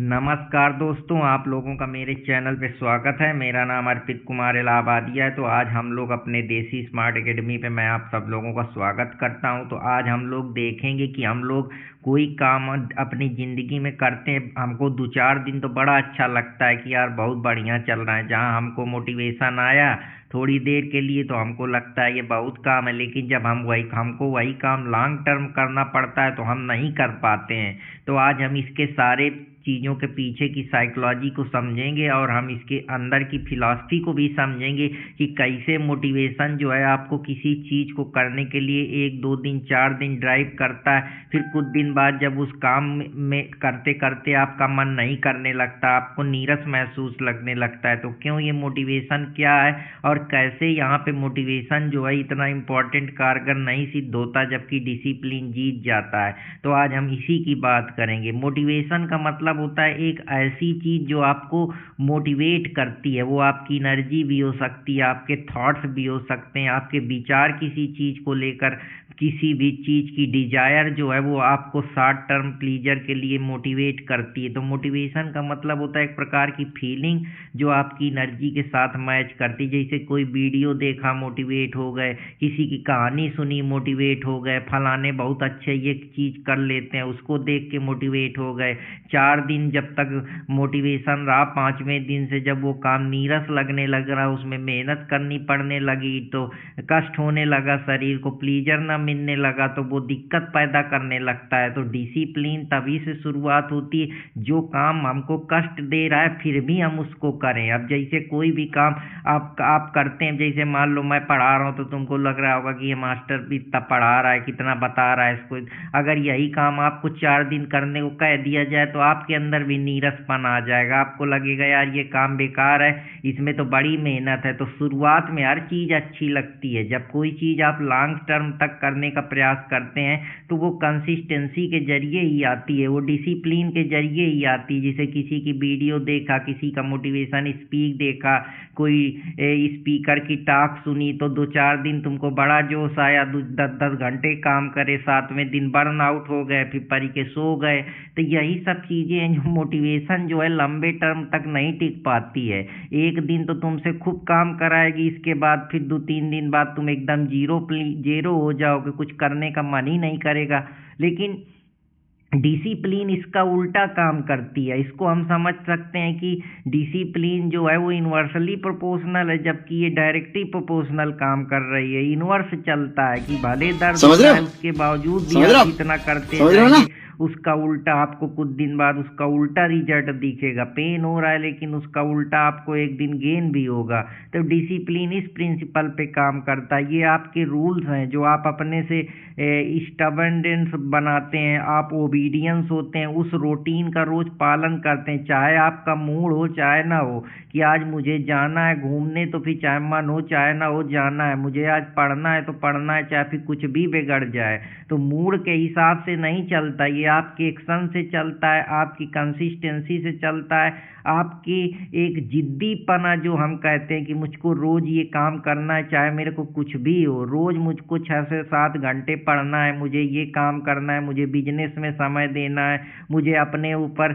नमस्कार दोस्तों, आप लोगों का मेरे चैनल पे स्वागत है। मेरा नाम अर्पित कुमार इलाहाबादिया है। तो आज हम लोग अपने देसी स्मार्ट एकेडमी पे मैं आप सब लोगों का स्वागत करता हूं। तो आज हम लोग देखेंगे कि हम लोग कोई काम अपनी ज़िंदगी में करते हैं, हमको 2-4 दिन तो बड़ा अच्छा लगता है कि यार बहुत बढ़िया चल रहा है। जहां हमको मोटिवेशन आया थोड़ी देर के लिए तो हमको लगता है ये बहुत काम है, लेकिन जब हमको वही काम लॉन्ग टर्म करना पड़ता है तो हम नहीं कर पाते हैं। तो आज हम इसके सारे चीज़ों के पीछे की साइकोलॉजी को समझेंगे और हम इसके अंदर की फिलॉसफी को भी समझेंगे कि कैसे मोटिवेशन जो है आपको किसी चीज़ को करने के लिए 1-2 दिन 4 दिन ड्राइव करता है। फिर कुछ दिन बाद जब उस काम में करते करते आपका मन नहीं करने लगता, आपको नीरस महसूस लगने लगता है। तो क्यों, ये मोटिवेशन क्या है और कैसे यहाँ पे मोटिवेशन जो है इतना इम्पोर्टेंट कारगर नहीं सिद्ध होता जबकि डिसिप्लिन जीत जाता है। तो आज हम इसी की बात करेंगे। मोटिवेशन का मतलब होता है एक ऐसी चीज जो आपको मोटिवेट करती है। वो आपकी एनर्जी भी हो सकती है, आपके थॉट्स भी हो सकते हैं, आपके विचार किसी चीज को लेकर, किसी भी चीज की डिजायर जो है वो आपको शॉर्ट टर्म प्लीजर के लिए मोटिवेट करती है। तो मोटिवेशन का मतलब होता है एक प्रकार की फीलिंग जो आपकी एनर्जी के साथ मैच करती है। जैसे कोई वीडियो देखा मोटिवेट हो गए, किसी की कहानी सुनी मोटिवेट हो गए, फलाने बहुत अच्छे ये चीज कर लेते हैं उसको देख के मोटिवेट हो गए। 4 दिन जब तक मोटिवेशन रहा, 5वें दिन से जब वो काम नीरस लगने लग रहा, उसमें मेहनत करनी पड़ने लगी, तो कष्ट होने लगा, शरीर को प्लीजर ना मिलने लगा, तो वो दिक्कत पैदा करने लगता है। तो डिसिप्लिन तभी से शुरुआत होती है जो काम हमको कष्ट दे रहा है फिर भी हम उसको करें। अब जैसे कोई भी काम आप करते हैं, जैसे मान लो मैं पढ़ा रहा हूँ तो तुमको लग रहा होगा कि ये मास्टर भी इतना पढ़ा रहा है, कितना बता रहा है इसको। अगर यही काम आपको 4 दिन करने को कह दिया जाए तो आपके अंदर भी नीरसपन आ जाएगा, आपको लगेगा यार ये काम बेकार है, इसमें तो बड़ी मेहनत है। तो शुरुआत में हर चीज़ अच्छी लगती है। जब कोई चीज़ आप लॉन्ग टर्म तक करने का प्रयास करते हैं तो वो कंसिस्टेंसी के जरिए ही आती है, वो डिसिप्लिन के जरिए ही आती है। जैसे किसी की वीडियो देखा, किसी का मोटिवेशन स्पीक देखा, कोई स्पीकर की टॉक सुनी, तो 2-4 दिन तुमको बड़ा जोश आया, 10-10 घंटे काम करे, 7वें दिन बर्न आउट हो गए, फिर परी के सो गए। तो यही सब चीज़ें हैं जो मोटिवेशन जो है लंबे टर्म तक नहीं टिक पाती है। एक दिन तो तुमसे खूब काम कराएगी, इसके बाद फिर 2-3 दिन बाद तुम एकदम जीरो हो जाओगे, कुछ करने का मन ही नहीं करेगा। लेकिन डिसिप्लिन इसका उल्टा काम करती है। इसको हम समझ सकते हैं कि डिसिप्लिन जो है वो इन्वर्सली प्रोपोर्शनल है, जबकि ये डायरेक्टली प्रोपोर्शनल काम कर रही है। इन्वर्स चलता है कि भले दर्द हो समझ रहे रहा है हो उसके बावजूद भी समझ रहे हो आप आप जितना करते समझ रहे हो ना। जाएंगे उसका उल्टा आपको कुछ दिन बाद उसका उल्टा रिजल्ट दिखेगा। पेन हो रहा है लेकिन उसका उल्टा आपको एक दिन गेन भी होगा। तो डिसिप्लिन इस प्रिंसिपल पे काम करता है। ये आपके रूल्स हैं जो आप अपने से स्टबर्नेस बनाते हैं, आप ओबीडियंस होते हैं, उस रूटीन का रोज पालन करते हैं, चाहे आपका मूड हो चाहे ना हो कि आज मुझे जाना है घूमने, तो फिर चाहे मन हो चाहे ना हो जाना है, मुझे आज पढ़ना है तो पढ़ना है, चाहे फिर कुछ भी बिगड़ जाए। तो मूड के हिसाब से नहीं चलता, ये आपके एक्शन से चलता है, आपकी कंसिस्टेंसी से चलता है, आपकी एक जिद्दीपना जो हम कहते हैं कि मुझको रोज ये काम करना है, चाहे मेरे को कुछ भी हो, रोज मुझको 6 से 7 घंटे पढ़ना है, मुझे ये काम करना है, मुझे बिजनेस में समय देना है, मुझे अपने ऊपर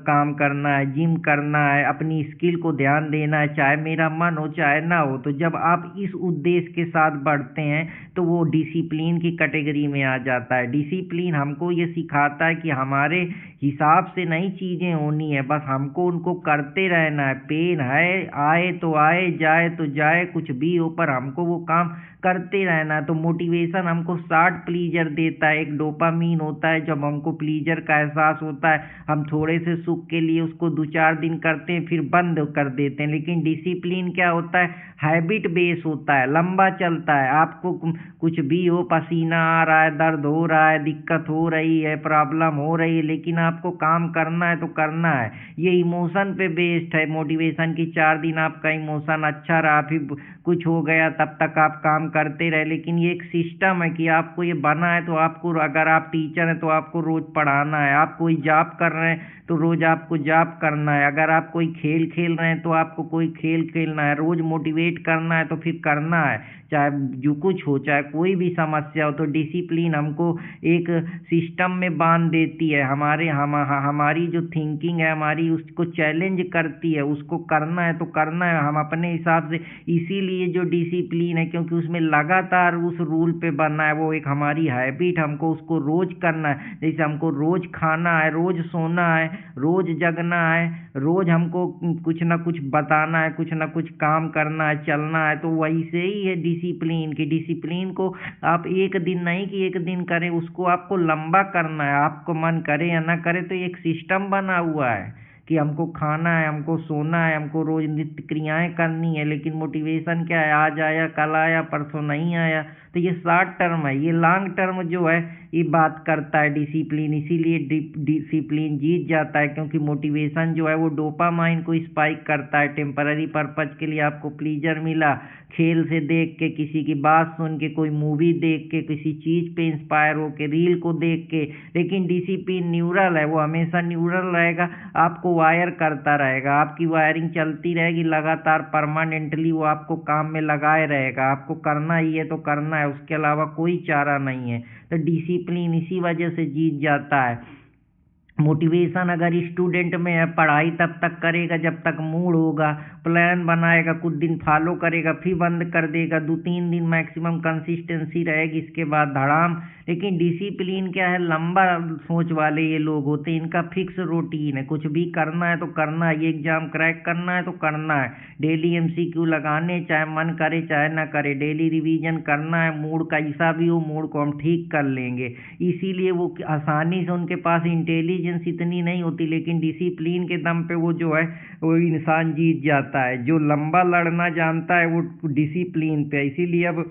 काम करना है, जिम करना है, अपनी स्किल को ध्यान देना है, चाहे मेरा मन हो चाहे ना हो। तो जब आप इस उद्देश्य के साथ बढ़ते हैं तो वो डिसिप्लिन की कैटेगरी में आ जाता है। डिसिप्लिन हमको ये सिखाता है कि हमारे हिसाब से नई चीज़ें होनी है, बस हमको उनको करते रहना है। पेन है, आए तो आए, जाए तो जाए, कुछ भी हो, पर हमको वो काम करते रहना है। तो मोटिवेशन हमको शॉर्ट प्लीजर देता है, एक डोपामीन होता है जब हमको प्लीजर का एहसास होता है, हम थोड़े से सुख के लिए उसको 2-4 दिन करते हैं फिर बंद कर देते हैं। लेकिन डिसिप्लिन क्या होता है, हैबिट बेस होता है, लंबा चलता है। आपको कुछ भी हो, पसीना आ रहा है, दर्द हो रहा है, दिक्कत हो रही है, प्रॉब्लम हो रही है, लेकिन आपको काम करना है तो करना है। ये इमोशन पे बेस्ड है मोटिवेशन की। 4 दिन आपका इमोशन अच्छा रहा, फिर कुछ हो गया तब तक आप काम करते रहे। लेकिन ये एक सिस्टम है कि आपको ये बना है तो आपको, अगर आप टीचर हैं तो आपको रोज पढ़ाना है, आप कोई जॉब कर रहे हैं तो रोज आपको जॉब करना है, अगर आप कोई खेल खेल रहे हैं तो आपको कोई खेल खेलना है, रोज मोटिवेट करना है तो फिर करना है, चाहे जो कुछ हो, चाहे कोई भी समस्या हो। तो डिसिप्लिन हमको एक सिस्टम में बांध देती है, हमारी जो थिंकिंग है हमारी उसको चैलेंज करती है, उसको करना है तो करना है हम अपने हिसाब से। इसीलिए जो डिसिप्लिन है, क्योंकि उसमें लगातार उस रूल पे बनना है, वो एक हमारी हैबिट, हमको उसको रोज करना है। जैसे हमको रोज खाना है, रोज सोना है, रोज जगना है, रोज हमको कुछ ना कुछ बताना है, कुछ ना कुछ काम करना है, चलना है। तो वैसे ही है डिसिप्लिन की, डिसिप्लिन को आप एक दिन नहीं कि एक दिन करें, उसको आपको लंबा करना है, आपको मन करे या ना करे। तो एक सिस्टम बना हुआ है कि हमको खाना है, हमको सोना है, हमको रोज नित्य क्रियाएं करनी है। लेकिन मोटिवेशन क्या है, आज आया कल आया परसों नहीं आया। तो ये शॉर्ट टर्म है, ये लॉन्ग टर्म जो है ये बात करता है डिसिप्लिन। इसीलिए डिसिप्लिन जीत जाता है, क्योंकि मोटिवेशन जो है वो डोपामाइन को स्पाइक करता है। टेम्पररी पर्पज के लिए आपको प्लीजर मिला, खेल से देख के, किसी की बात सुन के, कोई मूवी देख के, किसी चीज पे इंस्पायर होके, रील को देख के। लेकिन डिसिप्लिन न्यूरल है, वो हमेशा न्यूरल रहेगा, आपको वायर करता रहेगा, आपकी वायरिंग चलती रहेगी लगातार, परमानेंटली वो आपको काम में लगाए रहेगा। आपको करना ही है तो करना है, उसके अलावा कोई चारा नहीं है। तो डिसिप्लिन इसी वजह से जीत जाता है। मोटिवेशन अगर स्टूडेंट में है, पढ़ाई तब तक करेगा जब तक मूड होगा, प्लान बनाएगा, कुछ दिन फॉलो करेगा, फिर बंद कर देगा, 2-3 दिन मैक्सिमम कंसिस्टेंसी रहेगी, इसके बाद धड़ाम। लेकिन डिसिप्लिन क्या है, लंबा सोच वाले ये लोग होते हैं, इनका फिक्स रूटीन है, कुछ भी करना है तो करना है, ये एग्जाम क्रैक करना है तो करना है, डेली एमसीक्यू लगाने, चाहे मन करे चाहे ना करे, डेली रिवीजन करना है, मूड कैसा भी हो मूड को हम ठीक कर लेंगे। इसीलिए वो आसानी से, उनके पास इंटेलिजेंस इतनी नहीं होती, लेकिन डिसिप्लिन के दम पे वो जो है वो इंसान जीत जाता है। जो लंबा लड़ना जानता है वो डिसिप्लिन पे। इसीलिए अब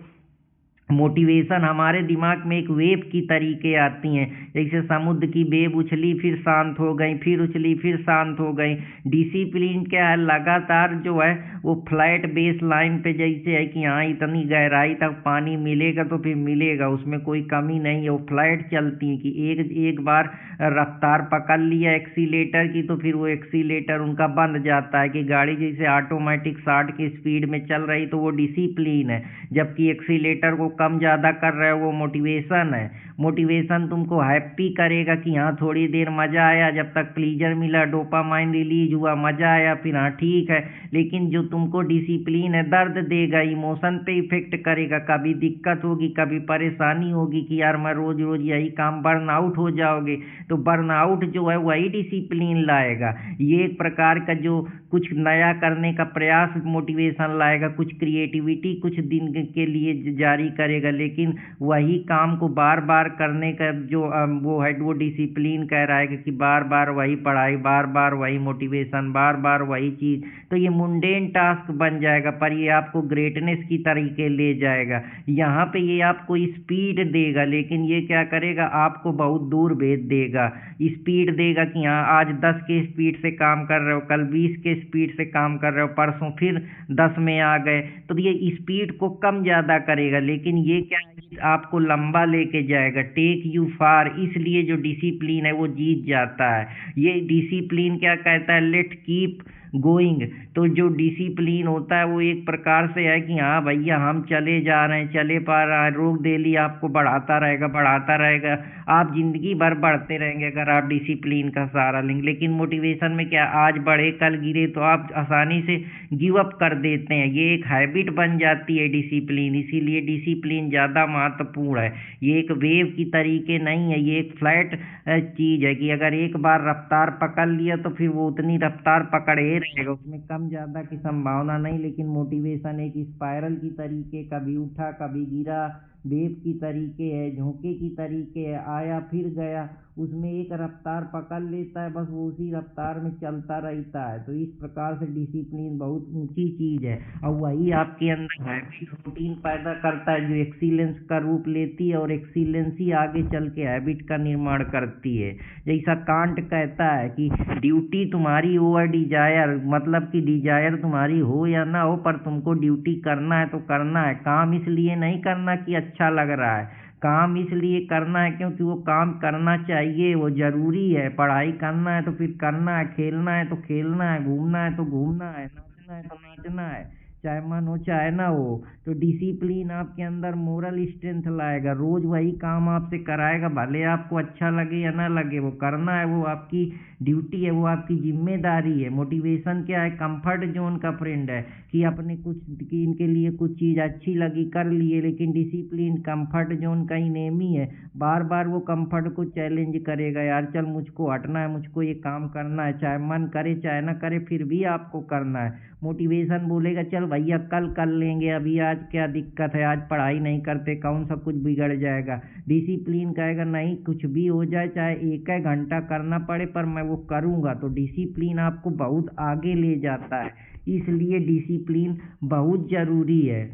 मोटिवेशन हमारे दिमाग में एक वेव की तरीके आती हैं, जैसे समुद्र की वेव उछली फिर शांत हो गई, फिर उछली फिर शांत हो गई। डिसिप्लिन क्या है, लगातार जो है वो फ्लैट बेस लाइन पे जैसे है कि हाँ इतनी गहराई तक पानी मिलेगा तो फिर मिलेगा, उसमें कोई कमी नहीं है, वो फ्लैट चलती है कि एक बार रफ्तार पकड़ लिया एक्सीलेटर की तो फिर वो एक्सीलेटर उनका बंद जाता है, कि गाड़ी जैसे ऑटोमेटिक 60 की स्पीड में चल रही तो वो डिसिप्लिन है। जबकि एक्सीलेटर को कम ज़्यादा कर रहे हो वो मोटिवेशन है। मोटिवेशन तुमको हैप्पी करेगा कि हाँ थोड़ी देर मज़ा आया, जब तक प्लीजर मिला, डोपामाइन रिलीज हुआ, मज़ा आया, फिर हाँ ठीक है। लेकिन जो तुमको डिसिप्लिन है दर्द देगा, इमोशन पे इफेक्ट करेगा, कभी दिक्कत होगी, कभी परेशानी होगी कि यार मैं रोज रोज यही काम, बर्न आउट हो जाओगे। तो बर्न आउट जो है वही डिसिप्लिन लाएगा। ये एक प्रकार का जो कुछ नया करने का प्रयास मोटिवेशन लाएगा, कुछ क्रिएटिविटी कुछ दिन के लिए जारी करेगा, लेकिन वही काम को बार बार करने का जो वो है वो डिसिप्लिन कह रहा है कि बार बार वही पढ़ाई, बार बार वही मोटिवेशन, बार बार वही चीज़। तो ये मुंडेन टास्क बन जाएगा, पर ये आपको ग्रेटनेस की तरीके ले जाएगा। यहाँ पे ये आपको स्पीड देगा, लेकिन ये क्या करेगा, आपको बहुत दूर भेज देगा। स्पीड देगा कि हाँ आज 10 के स्पीड से काम कर रहे हो, कल 20 के स्पीड से काम कर रहे हो, परसों फिर 10 में आ गए। तो ये स्पीड को कम ज़्यादा करेगा, लेकिन ये क्या है, आपको लंबा लेके जाएगा, टेक यू फार। इसलिए जो डिसिप्लिन है वो जीत जाता है। ये डिसिप्लिन क्या कहता है, लेट कीप गोइंग। तो जो डिसिप्लिन होता है वो एक प्रकार से है कि हाँ भैया हम चले जा रहे हैं, चले पा रहा है, रोक डेली आपको बढ़ाता रहेगा बढ़ाता रहेगा, आप जिंदगी भर बढ़ते रहेंगे अगर आप डिसिप्लिन का सहारा लेंगे। लेकिन मोटिवेशन में क्या, आज बढ़े कल गिरे तो आप आसानी से गिव अप कर देते हैं, ये एक हैबिट बन जाती है डिसिप्लिन। इसीलिए डिसिप्लिन ज़्यादा महत्वपूर्ण है। ये एक वेव की तरीके नहीं है, ये एक फ्लैट चीज़ है कि अगर एक बार रफ्तार पकड़ लिया तो फिर वो उतनी रफ्तार पकड़े रहेगा, उसमें कम ज़्यादा की संभावना नहीं। लेकिन मोटिवेशन एक स्पाइरल की तरीके, कभी उठा कभी गिरा, वेव की तरीके है, झोंके की तरीके है, आया फिर गया, उसमें एक रफ्तार पकड़ लेता है, बस वो उसी रफ्तार में चलता रहता है। तो इस प्रकार से डिसिप्लिन बहुत ऊंची चीज़ है और वही आपके अंदर हैबिट रूटीन पैदा करता है जो एक्सीलेंस का रूप लेती है और एक्सीलेंस ही आगे चल के हैबिट का निर्माण करती है। जैसा कांट कहता है कि ड्यूटी तुम्हारी ओवर डिजायर, मतलब कि डिजायर तुम्हारी हो या ना हो पर तुमको ड्यूटी करना है तो करना है। काम इसलिए नहीं करना कि अच्छा लग रहा है, काम इसलिए करना है क्योंकि वो काम करना चाहिए, वो ज़रूरी है। पढ़ाई करना है तो फिर करना है, खेलना है तो खेलना है, घूमना है तो घूमना है, नाचना है तो नाचना है, चाहे मन हो चाहे ना हो। तो डिसिप्लिन आपके अंदर मोरल स्ट्रेंथ लाएगा, रोज़ वही काम आपसे कराएगा, भले आपको अच्छा लगे या ना लगे, वो करना है, वो आपकी ड्यूटी है, वो आपकी जिम्मेदारी है। मोटिवेशन क्या है? कंफर्ट जोन का फ्रेंड है कि अपने कुछ कि इनके लिए कुछ चीज़ अच्छी लगी कर लिए, लेकिन डिसिप्लिन कंफर्ट जोन का ही नेमी है। बार बार वो कंफर्ट को चैलेंज करेगा, यार चल मुझको हटना है, मुझको ये काम करना है, चाहे मन करे चाहे ना करे फिर भी आपको करना है। मोटिवेशन बोलेगा चल भैया कल कर लेंगे, अभी आज क्या दिक्कत है, आज पढ़ाई नहीं करते, कौन सा कुछ बिगड़ जाएगा। डिसिप्लिन कहेगा नहीं, कुछ भी हो जाए, चाहे एक घंटा करना पड़े पर मैं वो करूँगा। तो डिसिप्लिन आपको बहुत आगे ले जाता है, इसलिए डिसिप्लिन बहुत ज़रूरी है।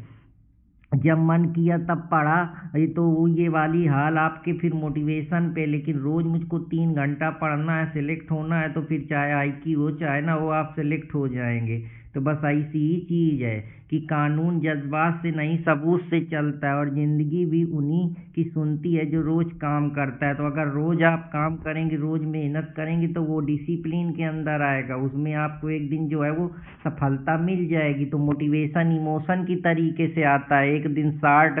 जब मन किया तब पढ़ा, ये वाली हाल आपके फिर मोटिवेशन पे। लेकिन रोज़ मुझको 3 घंटा पढ़ना है, सेलेक्ट होना है, तो फिर चाहे आईक्यू हो चाहे ना हो आप सेलेक्ट हो जाएंगे। तो बस ऐसी ही चीज़ है कि कानून जज्बात से नहीं सबूत से चलता है और ज़िंदगी भी उन्हीं की सुनती है जो रोज़ काम करता है। तो अगर रोज़ आप काम करेंगे, रोज़ मेहनत करेंगे तो वो डिसिप्लिन के अंदर आएगा, उसमें आपको एक दिन जो है वो सफलता मिल जाएगी। तो मोटिवेशन इमोशन की तरीके से आता है, एक दिन शार्ट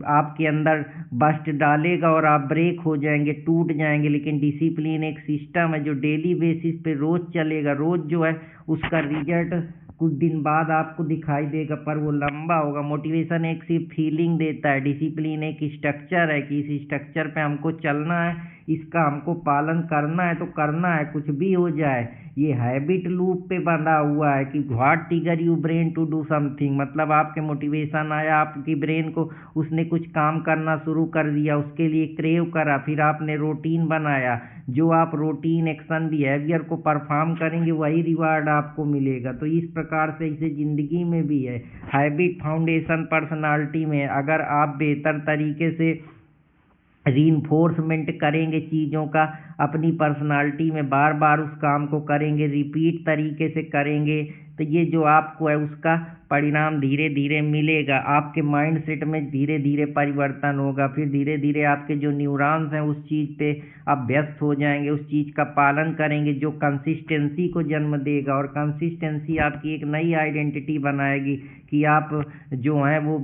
आपके अंदर बस्ट डालेगा और आप ब्रेक हो जाएंगे, टूट जाएंगे। लेकिन डिसिप्लिन एक सिस्टम है जो डेली बेसिस पे रोज़ चलेगा, रोज़ जो है उसका रिजल्ट कुछ दिन बाद आपको दिखाई देगा पर वो लंबा होगा। मोटिवेशन एक सिर्फ फीलिंग देता है, डिसिप्लिन एक स्ट्रक्चर है कि इस स्ट्रक्चर पे हमको चलना है, इसका हमको पालन करना है तो करना है, कुछ भी हो जाए। ये हैबिट लूप पे बंधा हुआ है कि what trigger you brain to do something, मतलब आपके मोटिवेशन आया, आपकी ब्रेन को उसने कुछ काम करना शुरू कर दिया, उसके लिए क्रेव करा, फिर आपने रूटीन बनाया, जो आप रूटीन एक्शन बिहेवियर को परफॉर्म करेंगे वही रिवार्ड आपको मिलेगा। तो इस प्रकार से इसे ज़िंदगी में भी है, हैबिट फाउंडेशन पर्सनालिटी में। अगर आप बेहतर तरीके से रीइंफोर्समेंट करेंगे चीज़ों का, अपनी पर्सनालिटी में बार बार उस काम को करेंगे, रिपीट तरीके से करेंगे, तो ये जो आपको है उसका परिणाम धीरे धीरे मिलेगा। आपके माइंड सेट में धीरे धीरे परिवर्तन होगा, फिर धीरे धीरे आपके जो न्यूरॉन्स हैं उस चीज़ पे अभ्यस्त हो जाएंगे, उस चीज़ का पालन करेंगे जो कंसिस्टेंसी को जन्म देगा। और कंसिस्टेंसी आपकी एक नई आइडेंटिटी बनाएगी कि आप जो हैं वो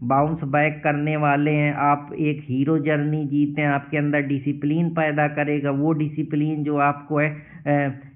बाउंस बैक करने वाले हैं, आप एक हीरो जर्नी जीते हैं। आपके अंदर डिसिप्लिन पैदा करेगा, वो डिसिप्लिन जो आपको है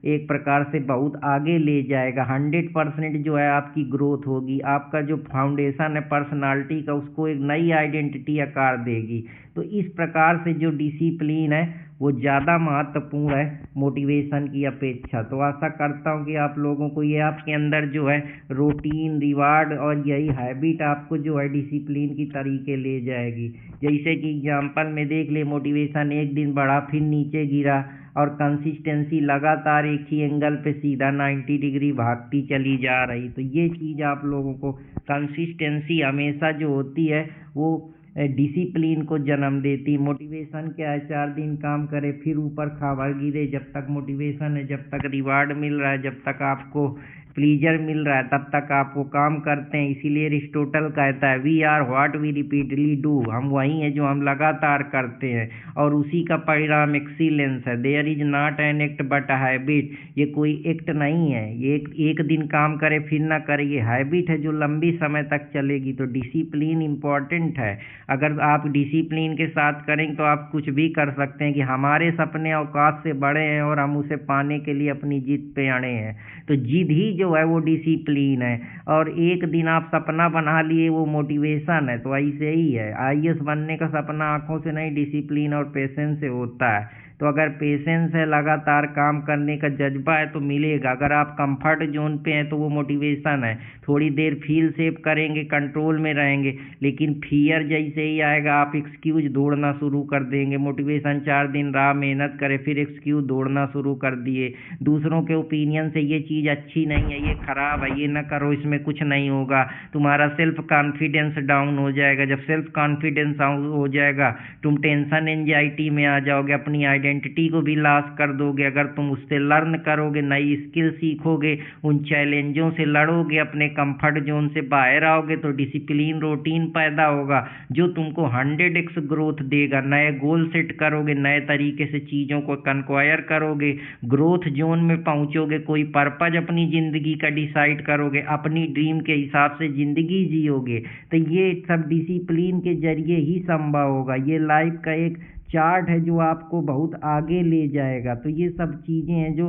एक प्रकार से बहुत आगे ले जाएगा। 100% जो है आपकी ग्रोथ होगी, आपका जो फाउंडेशन है पर्सनालिटी का उसको एक नई आइडेंटिटी आकार देगी। तो इस प्रकार से जो डिसिप्लिन है वो ज़्यादा महत्वपूर्ण है मोटिवेशन की अपेक्षा। तो आशा करता हूँ कि आप लोगों को ये आपके अंदर जो है रूटीन, रिवार्ड और यही हैबिट आपको जो है डिसिप्लिन की तरीके ले जाएगी। जैसे कि एग्जांपल में देख ले, मोटिवेशन एक दिन बढ़ा फिर नीचे गिरा और कंसिस्टेंसी लगातार एक ही एंगल पे सीधा 90 डिग्री भागती चली जा रही। तो ये चीज़ आप लोगों को, कंसिस्टेंसी हमेशा जो होती है वो डिसिप्लिन को जन्म देती। मोटिवेशन क्या है, 4 दिन काम करे फिर ऊपर खावर गिरे, जब तक मोटिवेशन है, जब तक रिवार्ड मिल रहा है, जब तक आपको प्लीजर मिल रहा है तब तक आप वो काम करते हैं। इसीलिए एरिस्टोटल कहता है we are what we repeatedly do, हम वही हैं जो हम लगातार करते हैं और उसी का परिणाम एक्सीलेंस है। There is not an act but a habit, ये कोई एक्ट नहीं है, ये एक दिन काम करे फिर ना करे, ये हैबिट है जो लंबी समय तक चलेगी। तो डिसिप्लिन इम्पॉर्टेंट है, अगर आप डिसिप्लिन के साथ करेंगे तो आप कुछ भी कर सकते हैं कि हमारे सपने औकात से बड़े हैं और हम उसे पाने के लिए अपनी जिद पे अड़े हैं। तो जिद ही जो है वो डिसिप्लिन है, और एक दिन आप सपना बना लिए वो मोटिवेशन है। तो ऐसे ही है, आईएएस बनने का सपना आंखों से नहीं डिसिप्लिन और पेशेंस से होता है। तो अगर पेशेंस है, लगातार काम करने का जज्बा है तो मिलेगा। अगर आप कंफर्ट जोन पे हैं तो वो मोटिवेशन है। थोड़ी देर फील सेव करेंगे, कंट्रोल में रहेंगे, लेकिन फियर जैसे ही आएगा आप एक्सक्यूज ढूंढना शुरू कर देंगे। मोटिवेशन 4 दिन रहा, मेहनत करे, फिर एक्सक्यूज ढूंढना शुरू कर दिए। दूसरों के ओपिनियन से ये चीज़ अच्छी नहीं है, ये खराब है, ये ना करो, इसमें कुछ नहीं होगा, तुम्हारा सेल्फ कॉन्फिडेंस डाउन हो जाएगा। जब सेल्फ कॉन्फिडेंस हो जाएगा तुम टेंशन एंजाइटी में आ जाओगे, अपनी आइडेंटिटी को भी लॉस कर दोगे। अगर तुम उससे लर्न करोगे, नई स्किल सीखोगे, उन चैलेंजों से लड़ोगे, अपने कंफर्ट जोन से बाहर आओगे, तो डिसिप्लिन रूटीन पैदा होगा जो तुमको 100x ग्रोथ देगा। नए गोल सेट करोगे, नए तरीके से चीज़ों को कंक्वायर करोगे, ग्रोथ जोन में पहुंचोगे, कोई पर्पज अपनी ज़िंदगी का डिसाइड करोगे, अपनी ड्रीम के हिसाब से ज़िंदगी जियोगे। तो ये सब डिसिप्लिन के जरिए ही संभव होगा। ये लाइफ का एक चार्ट है जो आपको बहुत आगे ले जाएगा। तो ये सब चीज़ें हैं जो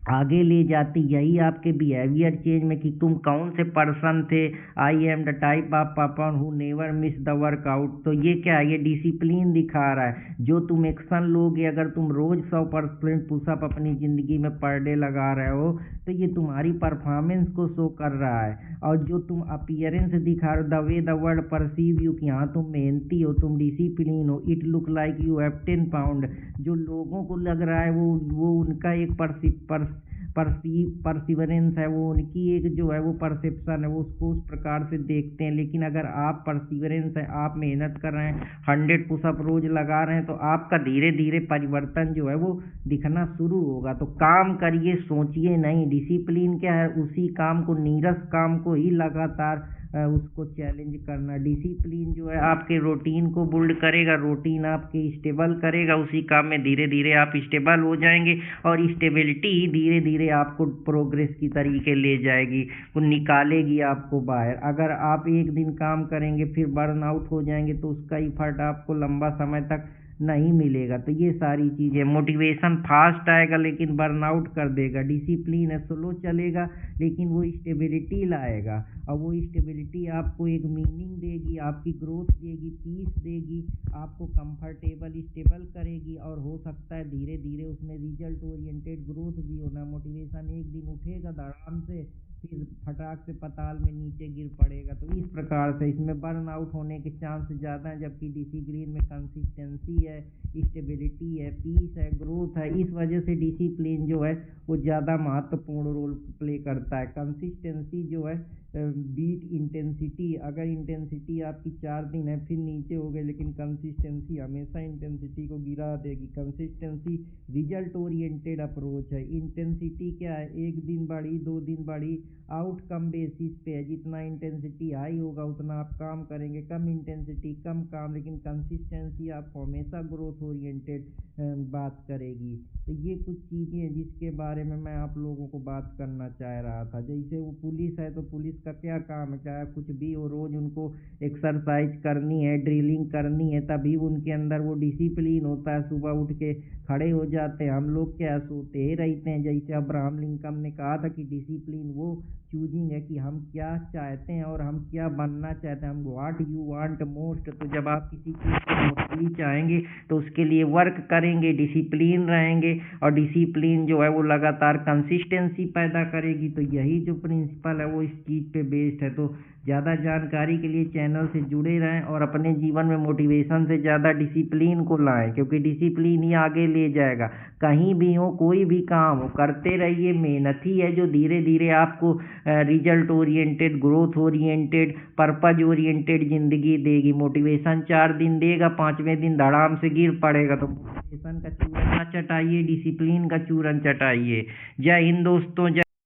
आगे ले जाती, यही आपके बिहेवियर चेंज में कि तुम कौन से पर्सन थे। I am the type of person who never miss the workout. तो ये क्या है, ये डिसिप्लिन दिखा रहा है। जो तुम एक्शन लोगे, अगर तुम रोज 100% पुशअप अपनी ज़िंदगी में पर डे लगा रहे हो तो ये तुम्हारी परफॉर्मेंस को शो कर रहा है। और जो तुम अपीयरेंस दिखा रहे हो, the way the world perceive you, कि हाँ तुम मेहनती हो, तुम डिसिप्लिन हो, it look like you have 10 pound. जो लोगों को लग रहा है वो उनका एक परसिवरेंस है, वो उनकी एक जो है वो परसेप्शन है, वो उसको उस प्रकार से देखते हैं। लेकिन अगर आप परसिवरेंस है, आप मेहनत कर रहे हैं, 100 पुशअप रोज लगा रहे हैं, तो आपका धीरे धीरे परिवर्तन जो है वो दिखना शुरू होगा। तो काम करिए, सोचिए नहीं। डिसिप्लिन क्या है, उसी काम को, नीरस काम को ही लगातार उसको चैलेंज करना। डिसिप्लिन जो है आपके रूटीन को बिल्ड करेगा, रूटीन आपके स्टेबल करेगा, उसी काम में धीरे धीरे आप स्टेबल हो जाएंगे और स्टेबिलिटी ही धीरे धीरे आपको प्रोग्रेस की तरीके ले जाएगी, वो निकालेगी आपको बाहर। अगर आप एक दिन काम करेंगे फिर बर्न आउट हो जाएंगे तो उसका इफर्ट आपको लंबा समय तक नहीं मिलेगा। तो ये सारी चीज़ें, मोटिवेशन फास्ट आएगा लेकिन बर्नआउट कर देगा। डिसिप्लिन है, स्लो चलेगा लेकिन वो स्टेबिलिटी लाएगा, और वो स्टेबिलिटी आपको एक मीनिंग देगी, आपकी ग्रोथ देगी, पीस देगी, आपको कंफर्टेबल स्टेबल करेगी, और हो सकता है धीरे धीरे उसमें रिजल्ट ओरिएंटेड ग्रोथ भी होना। मोटिवेशन एक दिन उठेगा धड़ाम से, फिर फटाक से पताल में नीचे गिर पड़ेगा। तो इस प्रकार से इसमें बर्न आउट होने के चांस ज़्यादा हैं, जबकि डिसिप्लिन में कंसिस्टेंसी है, स्टेबिलिटी है, पीस है, ग्रोथ है। इस वजह से डिसिप्लिन जो है वो ज़्यादा महत्वपूर्ण रोल प्ले करता है। कंसिस्टेंसी जो है बीट इंटेंसिटी। अगर इंटेंसिटी आपकी 4 दिन है फिर नीचे हो गई, लेकिन कंसिस्टेंसी हमेशा इंटेंसिटी को गिरा देगी। कंसिस्टेंसी रिजल्ट ओरिएंटेड अप्रोच है। इंटेंसिटी क्या है, 1 दिन बढ़ी, 2 दिन बढ़ी, आउटकम बेसिस पे है। जितना इंटेंसिटी हाई होगा उतना आप काम करेंगे, कम इंटेंसिटी कम काम, लेकिन कंसिस्टेंसी आपको हमेशा ग्रोथ ओरिएंटेड बात करेगी। तो ये कुछ चीज़ें हैं जिसके बारे में मैं आप लोगों को बात करना चाह रहा था। जैसे वो पुलिस है तो पुलिस का क्या काम है, चाहे कुछ भी हो, रोज उनको एक्सरसाइज करनी है, ड्रिलिंग करनी है, तभी उनके अंदर वो डिसिप्लिन होता है। सुबह उठ के खड़े हो जाते हैं। हम लोग क्या सोते ही रहते हैं। जैसे अब्राहम लिंकन ने कहा था कि डिसिप्लिन वो चूजिंग है कि हम क्या चाहते हैं और हम क्या बनना चाहते हैं, हम व्हाट यू वांट मोस्ट। तो जब आप किसी चीज़ को मोस्टली चाहेंगे तो उसके लिए वर्क करेंगे, डिसिप्लिन रहेंगे, और डिसिप्लिन जो है वो लगातार कंसिस्टेंसी पैदा करेगी। तो यही जो प्रिंसिपल है वो इस चीज़ पे बेस्ड है। तो ज़्यादा जानकारी के लिए चैनल से जुड़े रहें और अपने जीवन में मोटिवेशन से ज़्यादा डिसिप्लिन को लाएं, क्योंकि डिसिप्लिन ही आगे ले जाएगा। कहीं भी हो, कोई भी काम हो, करते रहिए। मेहनत ही है जो धीरे धीरे आपको result oriented, growth oriented, purpose oriented ज़िंदगी देगी। मोटिवेशन 4 दिन देगा, 5वें दिन धड़ाम से गिर पड़ेगा। तो मोटिवेशन का चूरन ना चटाइए, डिसिप्लिन का चूरन चटाइए। जय हिंद दोस्तों।